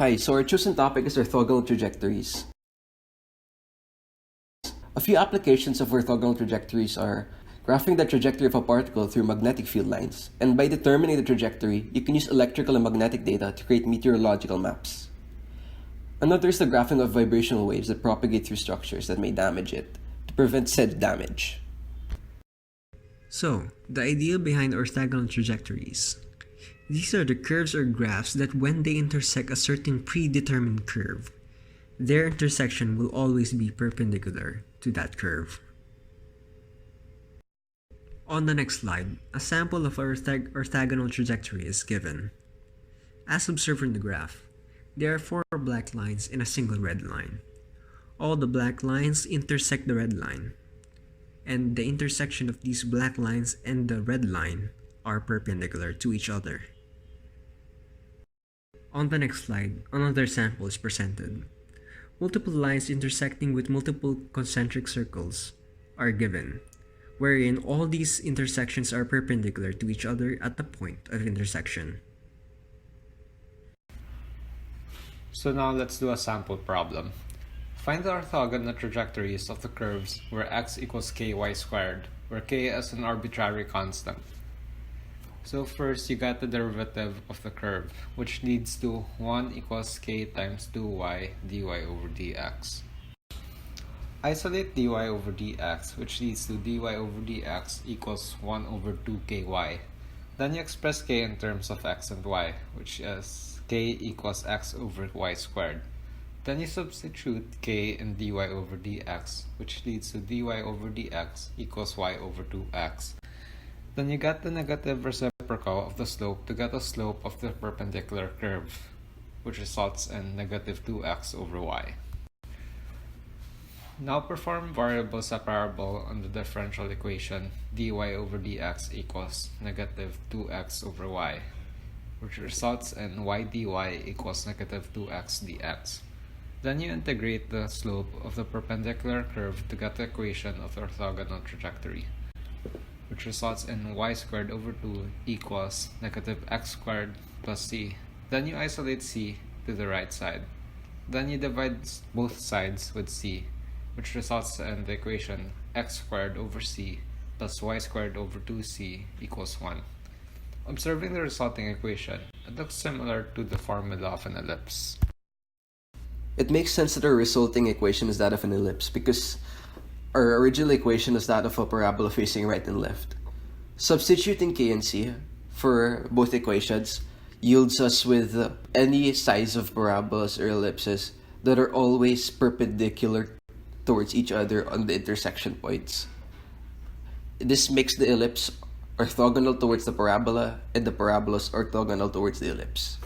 Hi, so our chosen topic is orthogonal trajectories. A few applications of orthogonal trajectories are graphing the trajectory of a particle through magnetic field lines, and by determining the trajectory, you can use electrical and magnetic data to create meteorological maps. Another is the graphing of vibrational waves that propagate through structures that may damage it, to prevent said damage. So, the idea behind orthogonal trajectories. These are the curves or graphs that when they intersect a certain predetermined curve, their intersection will always be perpendicular to that curve. On the next slide, a sample of our orthogonal trajectory is given. As observed in the graph, there are 4 black lines and a single red line. All the black lines intersect the red line, and the intersection of these black lines and the red line are perpendicular to each other. On the next slide, another sample is presented. Multiple lines intersecting with multiple concentric circles are given, wherein all these intersections are perpendicular to each other at the point of intersection. So now let's do a sample problem. Find the orthogonal trajectories of the curves where x equals ky squared, where k is an arbitrary constant. So first, you got the derivative of the curve, which leads to 1 equals k times 2y dy over dx. Isolate dy over dx, which leads to dy over dx equals 1 over 2ky. Then you express k in terms of x and y, which is k equals x over y squared. Then you substitute k in dy over dx, which leads to dy over dx equals y over 2x. Then you get the negative reciprocal of the slope to get the slope of the perpendicular curve, which results in negative 2x over y. Now perform variable separable on the differential equation dy over dx equals negative 2x over y, which results in y dy equals negative 2x dx. Then you integrate the slope of the perpendicular curve to get the equation of the orthogonal trajectory, which results in y squared over 2 equals negative x squared plus c. Then you isolate c to the right side. Then you divide both sides with c, which results in the equation x squared over c plus y squared over 2c equals 1. Observing the resulting equation, it looks similar to the formula of an ellipse. It makes sense that our resulting equation is that of an ellipse because our original equation is that of a parabola facing right and left. Substituting k and c for both equations yields us with any size of parabolas or ellipses that are always perpendicular towards each other on the intersection points. This makes the ellipse orthogonal towards the parabola and the parabolas orthogonal towards the ellipse.